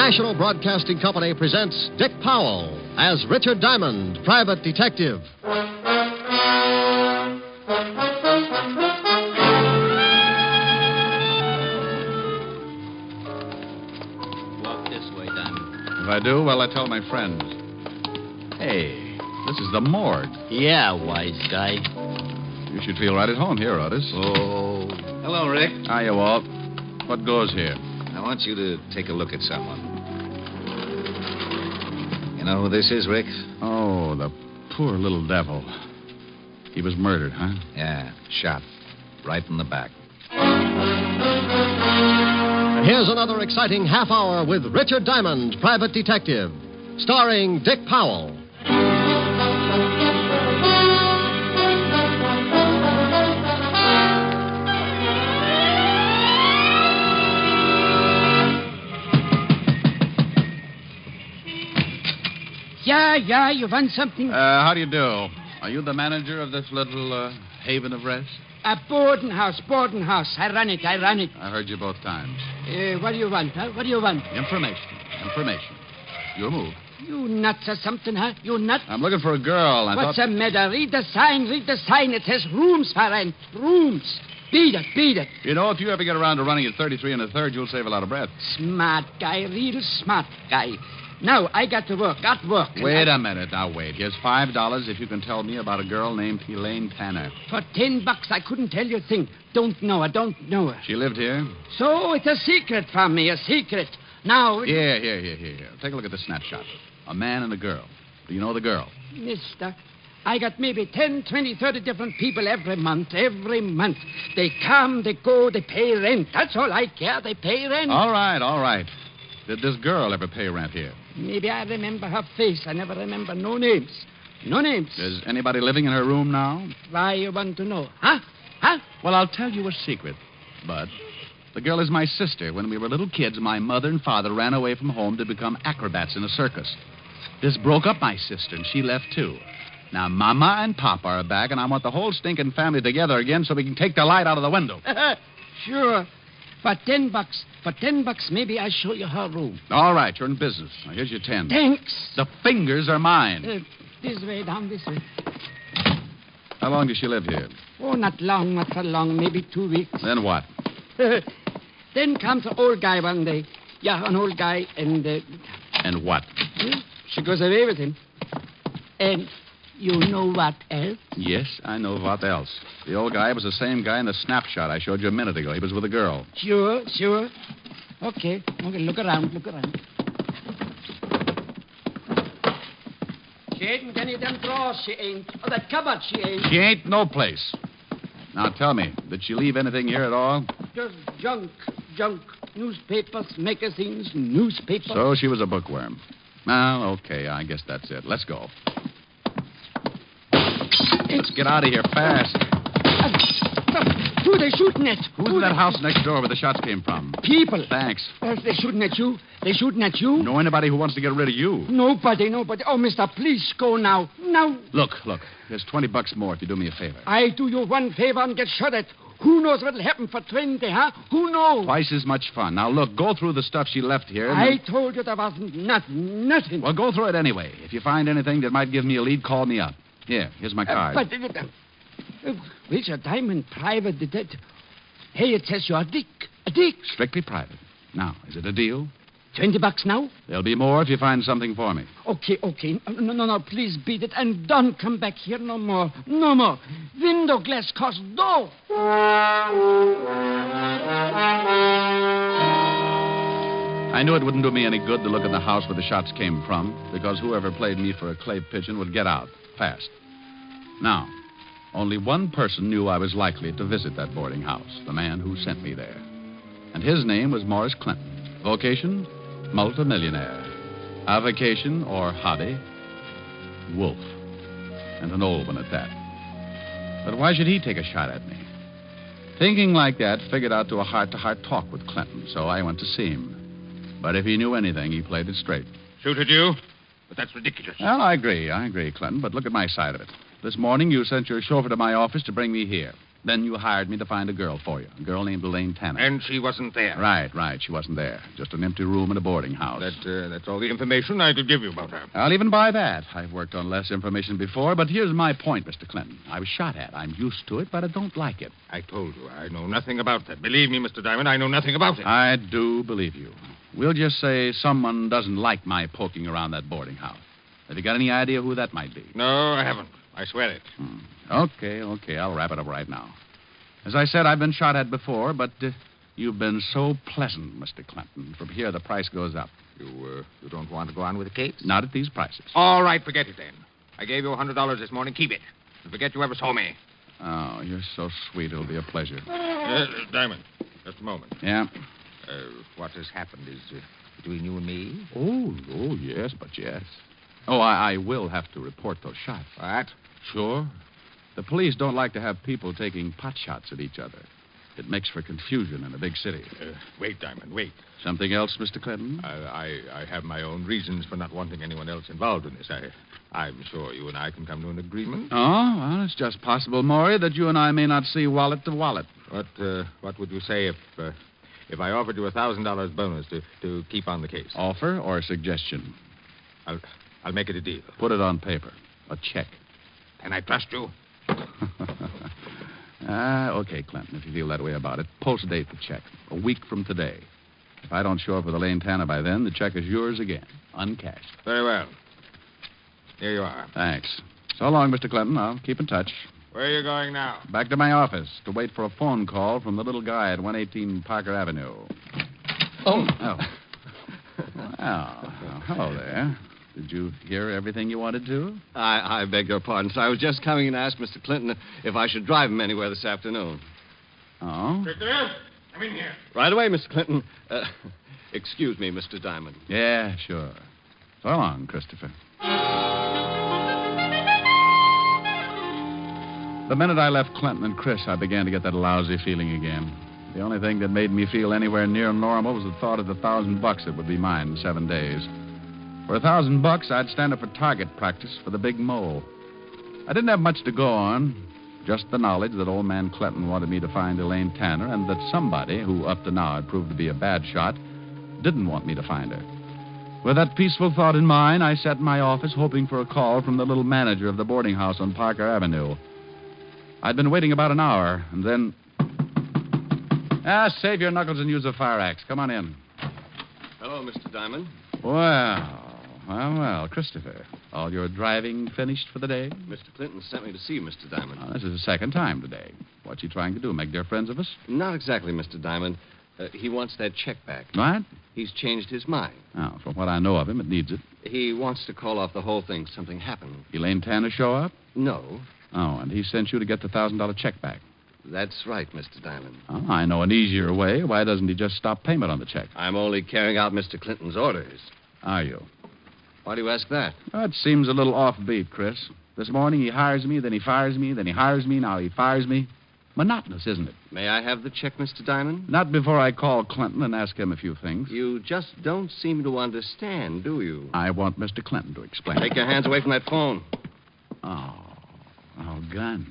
National Broadcasting Company presents Dick Powell as Richard Diamond, private detective. Walk this way, Diamond. If I do, well, I tell my friends. Hey, this is the morgue. Yeah, wise guy. You should feel right at home here, Otis. Oh. Hello, Rick. Hiya, Walt. What goes here? I want you to take a look at someone. You know who this is, Rick? Oh, the poor little devil. He was murdered, huh? Yeah, shot. Right in the back. Here's another exciting half hour with Richard Diamond, private detective, starring Dick Powell. Yeah, you want something? How do you do? Are you the manager of this little haven of rest? A boarding house. I run it. I heard you both times. What do you want, huh? What do you want? Information. Your move. You nuts or something, huh? You nut? I'm looking for a girl. What's the matter? Read the sign. It says rooms for rent. Rooms. Beat it. You know, if you ever get around to running at 33 1/3, you'll save a lot of breath. Smart guy, real smart guy. Now, I got work. Wait a minute. Now, wait. Here's $5 if you can tell me about a girl named Elaine Tanner. For $10, I couldn't tell you a thing. Don't know her. She lived here? So it's a secret from me, a secret. Now... Here. Take a look at the snapshot. A man and a girl. Do you know the girl? Mister, I got maybe 10, 20, 30 different people every month. They come, they go, they pay rent. That's all I care. They pay rent. All right. Did this girl ever pay rent here? Maybe I remember her face. I never remember no names. Is anybody living in her room now? Why you want to know? Huh? Well, I'll tell you a secret, Bud. The girl is my sister. When we were little kids, my mother and father ran away from home to become acrobats in a circus. This broke up my sister, and she left, too. Now, Mama and Papa are back, and I want the whole stinking family together again so we can take the light out of the window. Sure. For $10, maybe I'll show you her room. All right, you're in business. Now, here's your 10. Thanks. The fingers are mine. This way, down this way. How long does she live here? Oh, not so long, maybe 2 weeks. Then what? Then comes an old guy one day. Yeah, an old guy, and... And what? She goes away with him. And you know what else? Yes, I know what else. The old guy was the same guy in the snapshot I showed you a minute ago. He was with a girl. Sure. Okay, look around. She ain't in any of them drawers, she ain't. Or that cupboard, she ain't. She ain't no place. Now, tell me, did she leave anything here at all? Just junk. Newspapers, magazines, newspapers. So she was a bookworm. Well, okay, I guess that's it. Let's go. Let's get out of here fast. Who are they shooting at? Who's in that house next door where the shots came from? People. Thanks. They're shooting at you. Know anybody who wants to get rid of you? Nobody. Oh, mister, please go now. Look. There's $20 more if you do me a favor. I do you one favor and get shot at. Who knows what'll happen for 20, huh? Who knows? Twice as much fun. Now, look, go through the stuff she left here. I told you there wasn't nothing. Well, go through it anyway. If you find anything that might give me a lead, call me up. Here's my card. Richard Diamond, private detective. Hey, it says you're a Dick. Strictly private. Now, is it a deal? $20 now? There'll be more if you find something for me. Okay. No, please beat it and don't come back here no more. Window glass costs dough. I knew it wouldn't do me any good to look at the house where the shots came from, because whoever played me for a clay pigeon would get out fast. Now, only one person knew I was likely to visit that boarding house, the man who sent me there. And his name was Morris Clinton. Vocation, multimillionaire. Avocation, or hobby, wolf. And an old one at that. But why should he take a shot at me? Thinking like that, figured out to a heart-to-heart talk with Clinton, so I went to see him. But if he knew anything, he played it straight. Shoot at you? But that's ridiculous. Well, I agree, Clinton, but look at my side of it. This morning, you sent your chauffeur to my office to bring me here. Then you hired me to find a girl for you, a girl named Elaine Tanner. And she wasn't there. Right. She wasn't there. Just an empty room in a boarding house. That's all the information I could give you about her. I'll even buy that. I've worked on less information before, but here's my point, Mr. Clinton. I was shot at. I'm used to it, but I don't like it. I told you, I know nothing about that. Believe me, Mr. Diamond, I know nothing about it. I do believe you. We'll just say someone doesn't like my poking around that boarding house. Have you got any idea who that might be? No, I haven't. I swear it. Okay. I'll wrap it up right now. As I said, I've been shot at before, but you've been so pleasant, Mr. Clinton. From here, the price goes up. You don't want to go on with the case? Not at these prices. All right, forget it then. I gave you $100 this morning. Keep it. And forget you ever saw me. Oh, you're so sweet. It'll be a pleasure. Diamond, just a moment. Yeah? What has happened is between you and me. Oh, yes, but yes. Oh, I will have to report those shots. What? Sure. The police don't like to have people taking pot shots at each other. It makes for confusion in a big city. Wait, Diamond, wait. Something else, Mr. Clinton? I have my own reasons for not wanting anyone else involved in this. I'm sure you and I can come to an agreement. Oh, well, it's just possible, Maury, that you and I may not see wallet to wallet. What would you say if I offered you $1,000 bonus to keep on the case? Offer or suggestion? I'll make it a deal. Put it on paper. A check. Can I trust you? Okay, Clinton, if you feel that way about it. Post date the check. A week from today. If I don't show up with Elaine Tanner by then, the check is yours again. Uncashed. Very well. Here you are. Thanks. So long, Mr. Clinton. I'll keep in touch. Where are you going now? Back to my office to wait for a phone call from the little guy at 118 Parker Avenue. Oh. Well, hello there. Did you hear everything you wanted to? I beg your pardon, sir. I was just coming in to ask Mr. Clinton if I should drive him anywhere this afternoon. Oh? Victor, come in here. Right away, Mr. Clinton. Excuse me, Mr. Diamond. Yeah, sure. So long, Christopher. The minute I left Clinton and Chris, I began to get that lousy feeling again. The only thing that made me feel anywhere near normal was the thought of the $1,000 that would be mine in 7 days. For $1,000, I'd stand up for target practice for the big mole. I didn't have much to go on, just the knowledge that old man Clinton wanted me to find Elaine Tanner and that somebody, who up to now had proved to be a bad shot, didn't want me to find her. With that peaceful thought in mind, I sat in my office hoping for a call from the little manager of the boarding house on Parker Avenue. I'd been waiting about an hour, and then... save your knuckles and use a fire axe. Come on in. Hello, Mr. Diamond. Well, Christopher. All your driving finished for the day? Mr. Clinton sent me to see you, Mr. Diamond. This is the second time today. What's he trying to do, make dear friends of us? Not exactly, Mr. Diamond. He wants that check back. What? He's changed his mind. Oh, from what I know of him, it needs it. He wants to call off the whole thing. Something happened. Elaine Tanner show up? No. Oh, and he sent you to get the $1,000 check back. That's right, Mr. Diamond. Oh, I know an easier way. Why doesn't he just stop payment on the check? I'm only carrying out Mr. Clinton's orders. Are you? Why do you ask that? Well, it seems a little offbeat, Chris. This morning he hires me, then he fires me, then he hires me, now he fires me. Monotonous, isn't it? May I have the check, Mr. Diamond? Not before I call Clinton and ask him a few things. You just don't seem to understand, do you? I want Mr. Clinton to explain. Take your hands away from that phone. Oh, gun.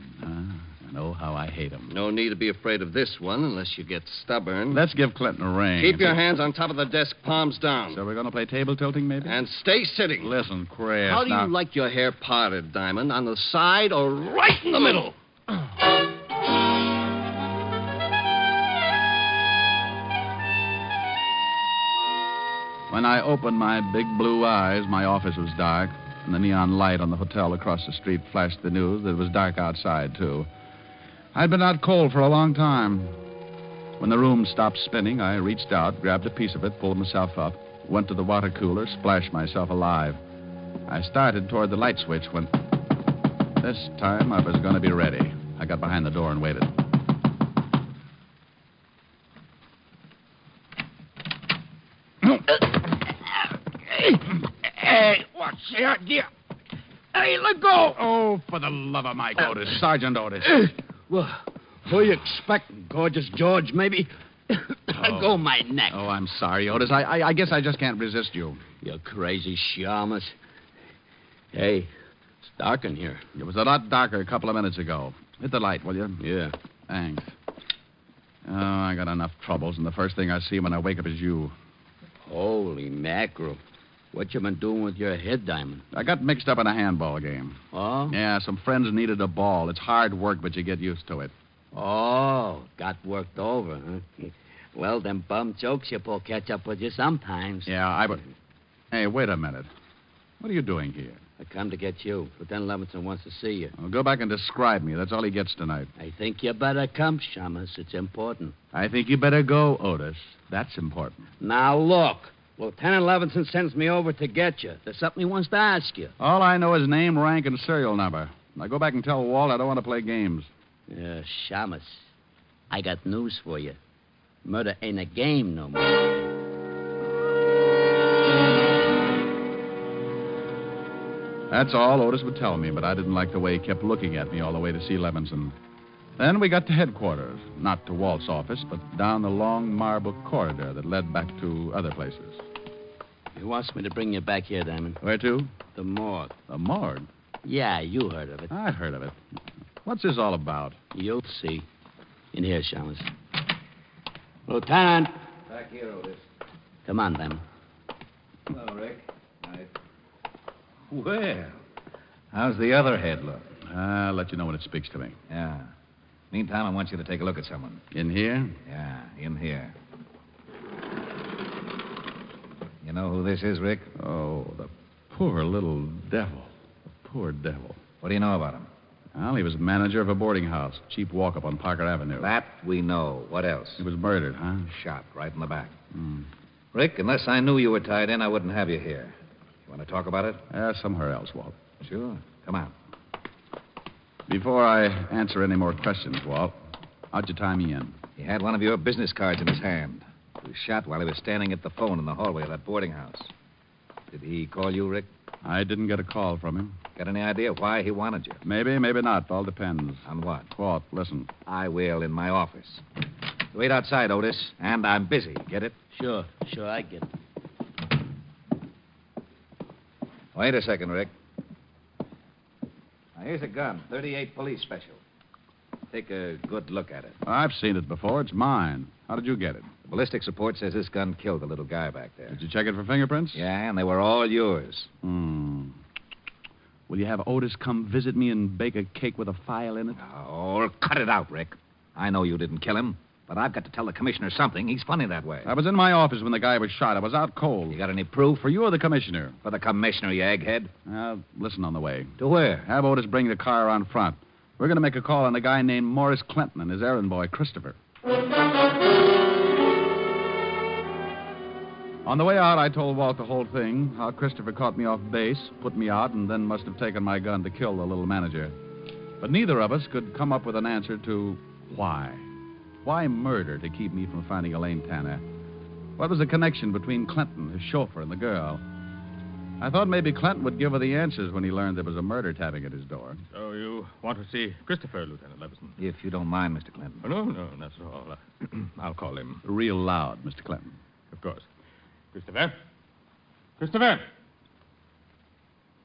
I know how I hate him. No need to be afraid of this one unless you get stubborn. Let's give Clinton a ring. Keep your hands on top of the desk, palms down. So we're going to play table tilting, maybe? And stay sitting. Listen, Chris. How do you like your hair parted, Diamond? On the side or right in the middle? When I opened my big blue eyes, my office was dark, and the neon light on the hotel across the street flashed the news that it was dark outside, too. I'd been out cold for a long time. When the room stopped spinning, I reached out, grabbed a piece of it, pulled myself up, went to the water cooler, splashed myself alive. I started toward the light switch when... This time I was going to be ready. I got behind the door and waited. Hey, what's the idea? Hey, let go. Oh, for the love of Mike Otis. Sergeant Otis. Well, who you expecting? Gorgeous George, maybe? Let go my neck. Oh, I'm sorry, Otis. I guess I just can't resist you. You crazy shamus. Hey, it's dark in here. It was a lot darker a couple of minutes ago. Hit the light, will you? Yeah. Thanks. Oh, I got enough troubles, and the first thing I see when I wake up is you. Holy mackerel. What you been doing with your head, Diamond? I got mixed up in a handball game. Oh? Yeah, some friends needed a ball. It's hard work, but you get used to it. Oh, got worked over, huh? Well, them bum jokes you pull catch up with you sometimes. Yeah, Hey, wait a minute. What are you doing here? I come to get you. Lieutenant Levinson wants to see you. Well, go back and describe me. That's all he gets tonight. I think you better come, Shamus. It's important. I think you better go, Otis. That's important. Now, look. Lieutenant Levinson sends me over to get you. There's something he wants to ask you. All I know is name, rank, and serial number. Now go back and tell Walt I don't want to play games. Shamus, I got news for you. Murder ain't a game no more. That's all Otis would tell me, but I didn't like the way he kept looking at me all the way to see Levinson. Then we got to headquarters, not to Walt's office, but down the long marble corridor that led back to other places. He wants me to bring you back here, Diamond. Where to? The morgue. The morgue? Yeah, you heard of it. I've heard of it. What's this all about? You'll see. In here, Shamus. Lieutenant. Back here, Otis. Come on, Diamond. Hello, Rick. Well, how's the other head look? I'll let you know when it speaks to me. Yeah. Meantime, I want you to take a look at someone. In here? Yeah, in here. You know who this is, Rick? Oh, the poor little devil. The poor devil. What do you know about him? Well, he was manager of a boarding house, cheap walk-up on Parker Avenue. That we know. What else? He was murdered, huh? Shot right in the back. Hmm. Rick, unless I knew you were tied in, I wouldn't have you here. You want to talk about it? Somewhere else, Walt. Sure. Come on. Before I answer any more questions, Walt, how'd you tie me in? He had one of your business cards in his hand. He was shot while he was standing at the phone in the hallway of that boarding house. Did he call you, Rick? I didn't get a call from him. Got any idea why he wanted you? Maybe, maybe not. All depends. On what? Walt, listen. I will in my office. Wait outside, Otis, and I'm busy. Get it? Sure, I get it. Wait a second, Rick. Now, here's a gun, 38 police special. Take a good look at it. I've seen it before. It's mine. How did you get it? The ballistics report says this gun killed the little guy back there. Did you check it for fingerprints? Yeah, and they were all yours. Will you have Otis come visit me and bake a cake with a file in it? Oh, cut it out, Rick. I know you didn't kill him, but I've got to tell the commissioner something. He's funny that way. I was in my office when the guy was shot. I was out cold. You got any proof? For you or the commissioner? For the commissioner, you egghead. Listen on the way. To where? Have Otis bring the car around front. We're going to make a call on a guy named Morris Clinton and his errand boy, Christopher. On the way out, I told Walt the whole thing, how Christopher caught me off base, put me out, and then must have taken my gun to kill the little manager. But neither of us could come up with an answer to why. Why murder to keep me from finding Elaine Tanner? What was the connection between Clinton, his chauffeur, and the girl? I thought maybe Clinton would give her the answers when he learned there was a murder tapping at his door. So you want to see Christopher, Lieutenant Levinson? If you don't mind, Mr. Clinton. Oh, no, not at all. I'll call him. Real loud, Mr. Clinton. Of course. Christopher? Christopher!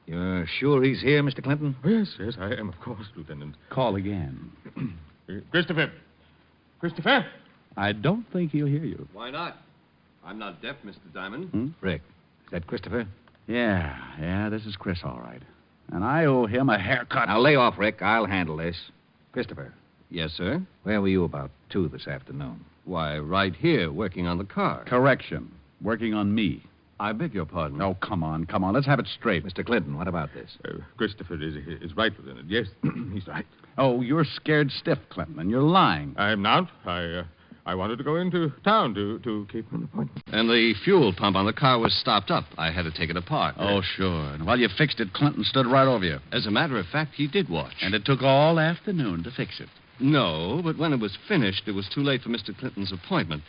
You're sure he's here, Mr. Clinton? Oh, yes, I am, of course, Lieutenant. Call again. Christopher! Christopher! I don't think he'll hear you. Why not? I'm not deaf, Mr. Diamond. Rick, is that Christopher? Yeah, this is Chris, all right. And I owe him a haircut. Now, lay off, Rick. I'll handle this. Christopher, Yes, sir. where were you about 2 this afternoon? Why, right here, working on the car. Correction. Working on me. I beg your pardon. Oh, come on. Let's have it straight. Mr. Clinton, what about this? Christopher is right, Lieutenant. Yes, he's right. Oh, you're scared stiff, Clinton, and you're lying. I'm not. I wanted to go into town to keep an appointment. And the fuel pump on the car was stopped up. I had to take it apart. Oh, sure. And while you fixed it, Clinton stood right over you. As a matter of fact, he did watch. And it took all afternoon to fix it. No, but when it was finished, it was too late for Mr. Clinton's appointment.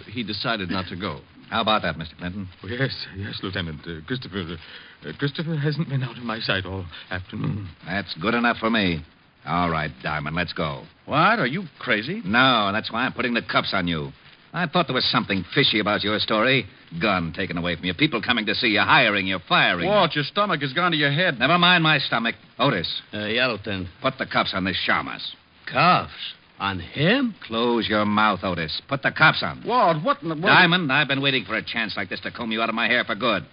He decided not to go. How about that, Mr. Clinton? Oh, yes, Lieutenant. Christopher hasn't been out of my sight all afternoon. That's good enough for me. All right, Diamond, let's go. What? Are you crazy? No, that's why I'm putting the cuffs on you. I thought there was something fishy about your story. Gun taken away from you, people coming to see you, hiring you, firing you. Walt, your stomach has gone to your head. Never mind my stomach. Otis, Yeah, Lieutenant. put the cuffs on this Shamus. Cuffs? On him? Close your mouth, Otis. Put the cops on. Walt, what in the... Diamond, I've been waiting for a chance like this to comb you out of my hair for good.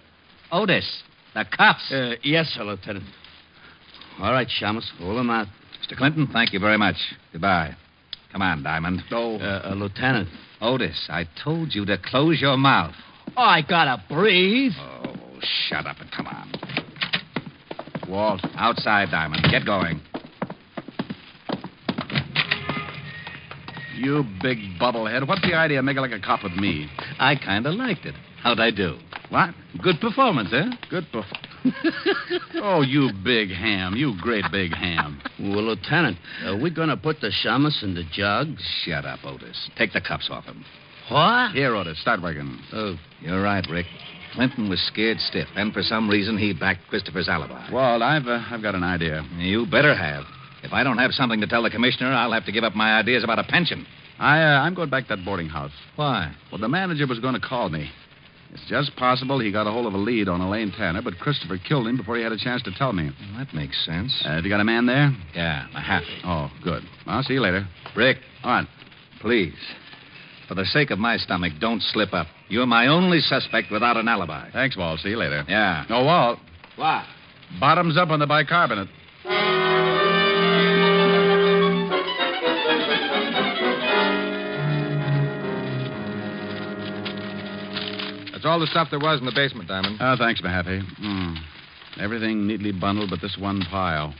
Otis, the cops. Yes, sir, Lieutenant. All right, Shamus, hold him out. Mr. Clinton, thank you very much. Goodbye. Come on, Diamond. Lieutenant. Otis, I told you to close your mouth. Oh, I gotta breathe. Oh, shut up and come on. Walt. Outside, Diamond. Get going. You big bubblehead. What's the idea of making like a cop with me? I kind of liked it. How'd I do? What? Good performance, eh? Good Oh, you big ham. You great big ham. Well, Lieutenant, are we going to put the Shamus in the jug? Shut up, Otis. Take the cuffs off him. What? Here, Otis, start working. Oh, you're right, Rick. Clinton was scared stiff, and for some reason he backed Christopher's alibi. Walt, I've got an idea. You better have. If I don't have something to tell the commissioner, I'll have to give up my ideas about a pension. I'm going back to that boarding house. Why? Well, the manager was going to call me. It's just possible he got a hold of a lead on Elaine Tanner, but Christopher killed him before he had a chance to tell me. Well, that makes sense. Have you got a man there? Yeah, a happy. Oh, good. I'll see you later. Rick. All right. Please. For the sake of my stomach, don't slip up. You're my only suspect without an alibi. Thanks, Walt. See you later. Yeah. Oh, Walt. What? Bottoms up on the bicarbonate. That's all the stuff there was in the basement, Diamond. Oh, thanks, Mahaffey. Everything neatly bundled but this one pile.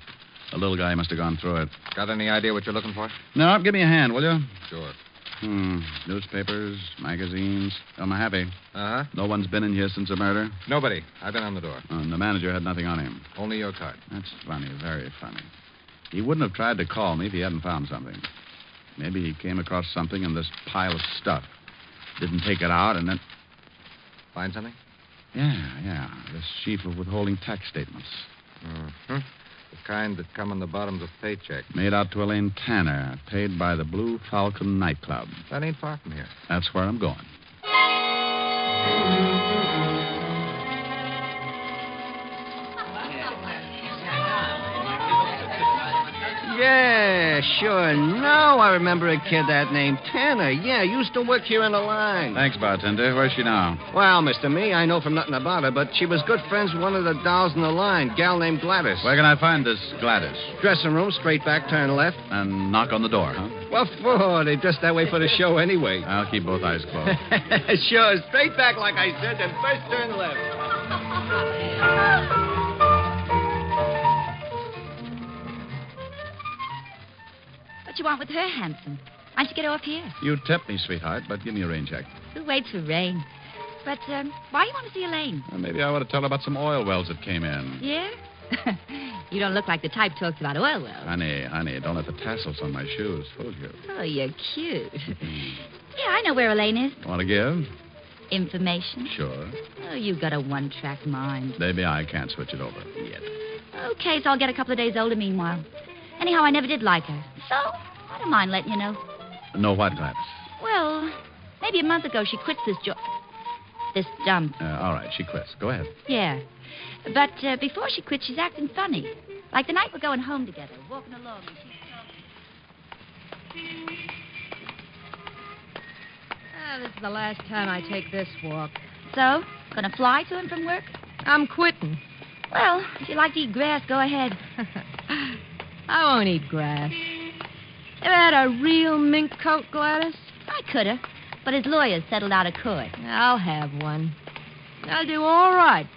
The little guy must have gone through it. Got any idea what you're looking for? No, give me a hand, will you? Sure. Newspapers, magazines. Oh, Mahaffey. Uh-huh. No one's been in here since the murder? Nobody. I've been on the door. And the manager had nothing on him. Only your card. That's funny, very funny. He wouldn't have tried to call me if he hadn't found something. Maybe he came across something in this pile of stuff. Didn't take it out and then... Find something? Yeah. This sheaf of withholding tax statements. Mm-hmm. The kind that come on the bottoms of paychecks. Made out to Elaine Tanner, paid by the Blue Falcon nightclub. That ain't far from here. That's where I'm going. Yeah, sure. Now I remember a kid that named Tanner. Yeah, used to work here in the line. Thanks, bartender. Where's she now? Well, Mr. Me, I know from nothing about her, but she was good friends with one of the dolls in the line, gal named Gladys. Where can I find this Gladys? Dressing room, straight back, turn left. And knock on the door, huh? What for? They dress that way for the show anyway. I'll keep both eyes closed. Sure, straight back like I said, then first turn left. What you want with her, Hanson? Why don't you get off here? You tempt me, sweetheart, but give me a rain check. Who waits for rain? But, why you want to see Elaine? Well, maybe I ought to tell her about some oil wells that came in. Yeah? You don't look like the type talks about oil wells. Honey, don't let the tassels on my shoes fool you. Oh, you're cute. Yeah, I know where Elaine is. Want to give? Information? Sure. Oh, you've got a one-track mind. Maybe I can't switch it over yet. Okay, so I'll get a couple of days older meanwhile. Anyhow, I never did like her. So, I don't mind letting you know. Know what, Gladys? Well, maybe a month ago she quit this job. This dump. All right, she quits. Go ahead. Yeah. But before she quit, she's acting funny. Like the night we're going home together, walking along, and she's talking. This is the last time I take this walk. So, gonna fly to him from work? I'm quitting. Well, if you like to eat grass, go ahead. I won't eat grass. Ever had a real mink coat, Gladys? I coulda, but his lawyer settled out of court. I'll have one. I'll do all right.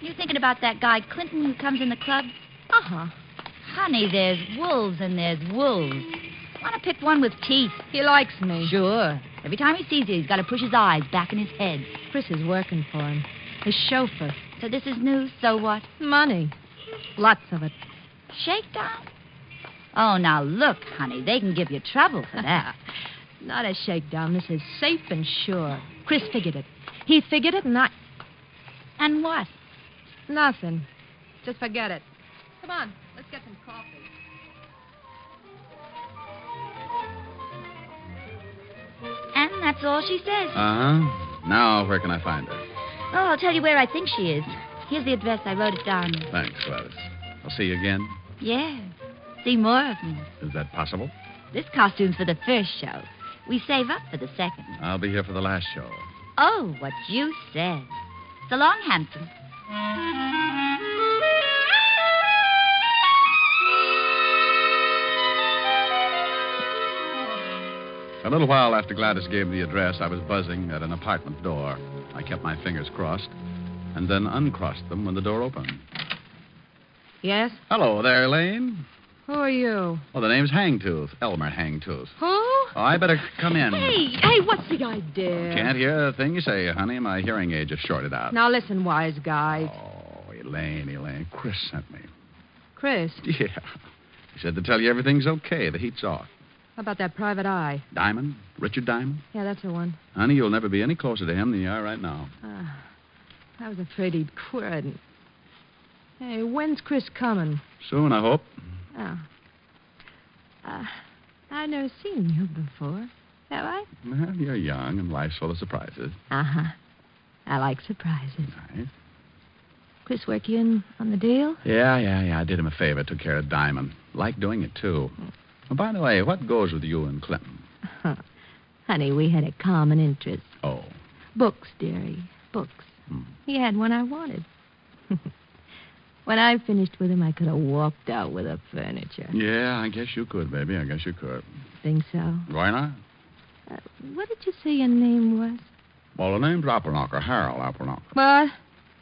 You thinking about that guy Clinton who comes in the club? Uh-huh. Honey, there's wolves and there's wolves. Want to pick one with teeth. He likes me. Sure. Every time he sees you, he's got to push his eyes back in his head. Chris is working for him. His chauffeur. So this is news, so what? Money. Lots of it. Shakedown? Oh, now look, honey, they can give you trouble for that. Not a shakedown. This is safe and sure. Chris figured it. He figured it, and I... And what? Nothing. Just forget it. Come on, let's get some coffee. And that's all she says. Uh-huh. Now, where can I find her? Oh, I'll tell you where I think she is. Here's the address. I wrote it down. Thanks, Gladys. I'll see you again. Yeah. See more of me. Is that possible? This costume's for the first show. We save up for the second. I'll be here for the last show. Oh, what you said. So long, handsome. A little while after Gladys gave the address, I was buzzing at an apartment door. I kept my fingers crossed and then uncrossed them when the door opened. Yes? Hello there, Elaine. Who are you? Oh, the name's Hangtooth. Elmer Hangtooth. Who? Oh, I better come in. Hey, what's the idea? Can't hear a thing you say, honey. My hearing aid just shorted out. Now listen, wise guy. Oh, Elaine. Chris sent me. Chris, Yeah. He said to tell you everything's okay. The heat's off. how about that private eye? Diamond? Richard Diamond? Yeah, that's the one. Honey, you'll never be any closer to him than you are right now. I was afraid he'd quit. Hey, when's Chris coming? Soon, I hope. Oh. I've never seen you before. Have I? Well, you're young and life's full of surprises. Uh-huh. I like surprises. Right. Chris work you in on the deal? Yeah. I did him a favor. Took care of Diamond. Like doing it, too. Oh, by the way, what goes with you and Clinton? Honey, we had a common interest. Oh. Books, dearie. Books. He had one I wanted. When I finished with him, I could have walked out with the furniture. Yeah, I guess you could, baby. I guess you could. Think so? Why not? What did you say your name was? Well, the name's Appleknocker, Harold Appleknocker. What?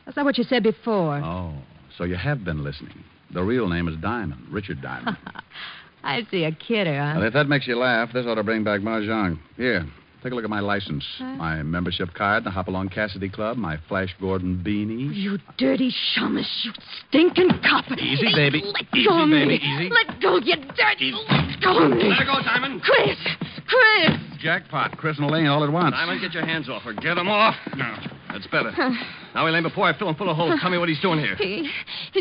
That's not what you said before. Oh, so you have been listening. The real name is Diamond, Richard Diamond. I see a kidder, huh? Well, if that makes you laugh, this ought to bring back Mahjong. Here, take a look at my license. Huh? My membership card, the Hopalong Cassidy Club, my Flash Gordon beanie. You dirty shummus, you stinking cop. Easy, baby. Let Easy, go of me. baby, easy. Let go, you dirty. Let go of me. Let her go, Diamond. Chris! Jackpot, Chris and Elaine all at once. Diamond, get your hands off her. Get him off. No, that's better. Now, Elaine, before I fill him full of holes, tell me what he's doing here. He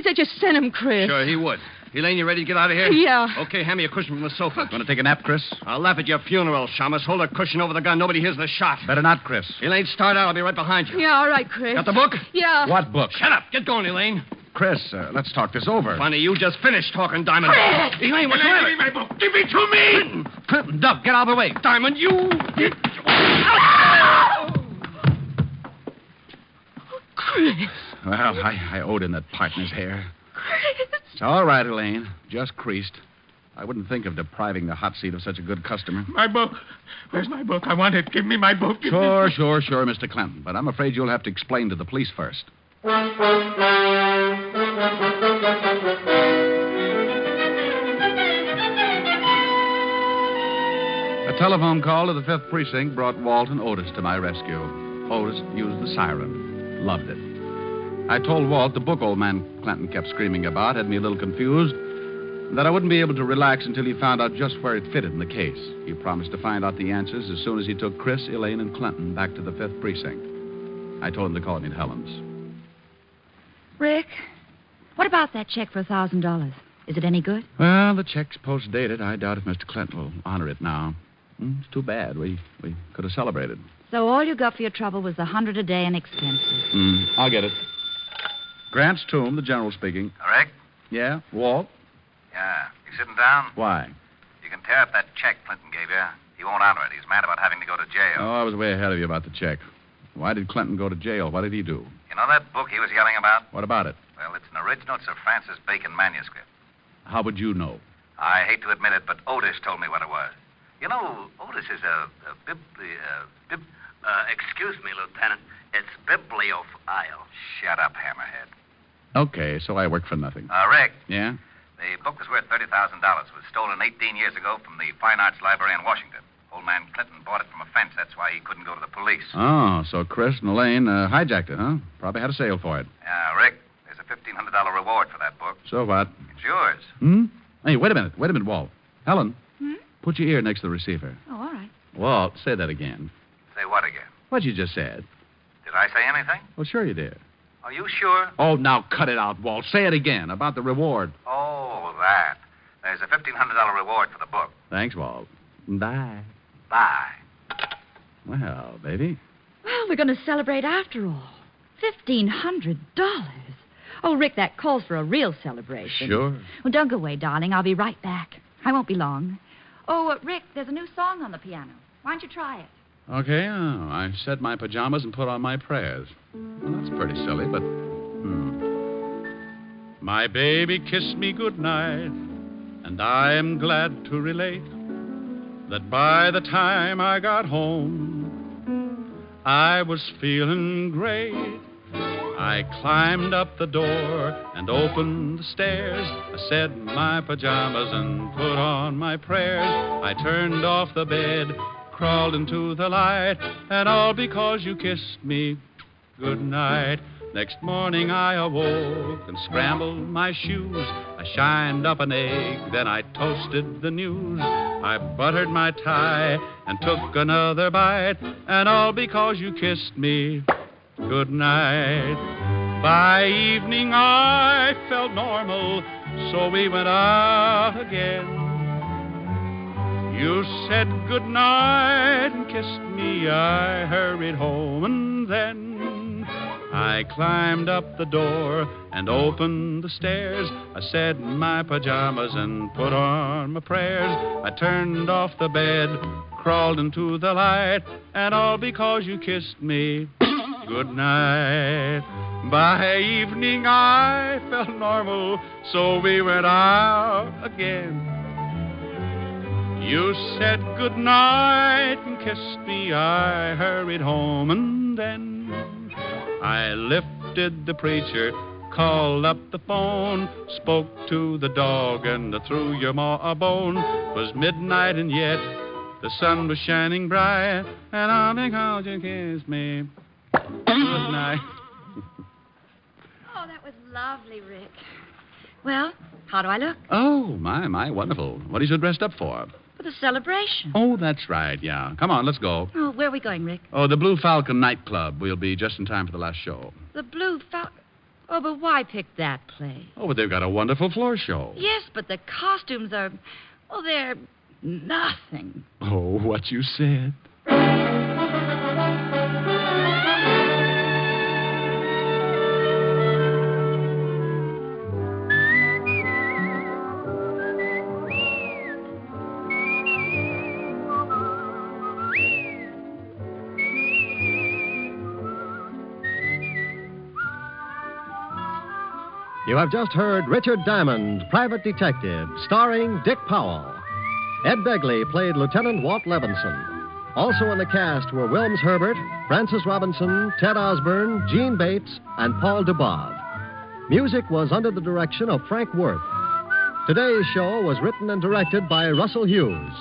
said you sent him, Chris. Sure, he would. Elaine, you ready to get out of here? Yeah. Okay, hand me a cushion from the sofa. Want to take a nap, Chris? I'll laugh at your funeral, Shamus. Hold a cushion over the gun. Nobody hears the shot. Better not, Chris. Elaine, start out. I'll be right behind you. Yeah, all right, Chris. Got the book? Yeah. What book? Shut up. Get going, Elaine. Chris, let's talk this over. Funny, you just finished talking, Diamond. Chris! Elaine, what's the matter? Give me my book. Give it to me. Clinton, Doug, get out of the way. Diamond, you... Chris. Well, I owed him that partner's hair. Chris. It's all right, Elaine. Just creased. I wouldn't think of depriving the hot seat of such a good customer. My book. Where's my book? I want it. Give me my book. Sure, Mr. Clinton. But I'm afraid you'll have to explain to the police first. A telephone call to the 5th Precinct brought Walt and Otis to my rescue. Otis used the siren. Loved it. I told Walt the book old man Clinton kept screaming about had me a little confused, and that I wouldn't be able to relax until he found out just where it fitted in the case. He promised to find out the answers as soon as he took Chris, Elaine, and Clinton back to the 5th Precinct. I told him to call me at Helen's. Rick, what about that check for $1,000? Is it any good? Well, the check's post-dated. I doubt if Mr. Clinton will honor it now. It's too bad. We could have celebrated. So all you got for your trouble was $100 a day in expenses. I'll get it. Grant's Tomb, the general speaking. Rick? Yeah? Walt? Yeah. You sitting down? Why? You can tear up that check Clinton gave you. He won't honor it. He's mad about having to go to jail. Oh, I was way ahead of you about the check. Why did Clinton go to jail? What did he do? You know that book he was yelling about? What about it? Well, it's an original Sir Francis Bacon manuscript. How would you know? I hate to admit it, but Otis told me what it was. You know, Otis is excuse me, Lieutenant. It's bibliophile. Shut up, hammerhead. Okay, so I work for nothing. Rick. Yeah? The book was worth $30,000. It was stolen 18 years ago from the Fine Arts Library in Washington. Old man Clinton bought it from a fence. That's why he couldn't go to the police. Oh, so Chris and Elaine hijacked it, huh? Probably had a sale for it. Yeah, Rick, there's a $1,500 reward for that book. So what? It's yours. Hey, wait a minute, Walt. Helen, put your ear next to the receiver. Oh, all right. Walt, say that again. Say what again? What you just said. Did I say anything? Well, sure you did. Are you sure? Oh, now cut it out, Walt. Say it again about the reward. Oh, that. There's a $1,500 reward for the book. Thanks, Walt. Bye. Bye. Well, baby. Well, we're going to celebrate after all. $1,500. Oh, Rick, that calls for a real celebration. Sure. Well, don't go away, darling. I'll be right back. I won't be long. Oh, Rick, there's a new song on the piano. Why don't you try it? Okay, I said my pajamas and put on my prayers. Well, that's pretty silly, but... My baby kissed me goodnight, and I am glad to relate that by the time I got home, I was feeling great. I climbed up the door and opened the stairs. I said my pajamas and put on my prayers. I turned off the bed, crawled into the light, and all because you kissed me good night. Next morning I awoke and scrambled my shoes. I shined up an egg, then I toasted the news. I buttered my tie and took another bite, and all because you kissed me good night. By evening I felt normal, so we went out again. You said good night and kissed me. I hurried home, and then I climbed up the door and opened the stairs. I said my pajamas and put on my prayers. I turned off the bed, crawled into the light, and all because you kissed me good night. By evening I felt normal, so we went out again. You said good night and kissed me. I hurried home, and then I lifted the preacher, called up the phone, spoke to the dog, and threw your ma a bone. 'Twas midnight, and yet the sun was shining bright, and all because you kissed me good night. Oh, that was lovely, Rick. Well, how do I look? Oh, my, wonderful. What are you so dressed up for? For the celebration. Oh, that's right, yeah. Come on, let's go. Oh, where are we going, Rick? Oh, the Blue Falcon nightclub. We'll be just in time for the last show. The Blue Falcon. Oh, but why pick that place? Oh, but they've got a wonderful floor show. Yes, but the costumes are... Oh, they're nothing. Oh, what you said. You have just heard Richard Diamond, Private Detective, starring Dick Powell. Ed Begley played Lieutenant Walt Levinson. Also in the cast were Wilms Herbert, Francis Robinson, Ted Osborne, Gene Bates, and Paul Dubov. Music was under the direction of Frank Worth. Today's show was written and directed by Russell Hughes.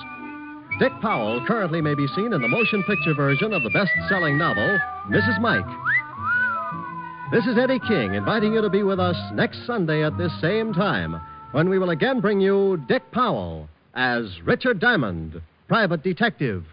Dick Powell currently may be seen in the motion picture version of the best-selling novel, Mrs. Mike. This is Eddie King inviting you to be with us next Sunday at this same time when we will again bring you Dick Powell as Richard Diamond, Private Detective.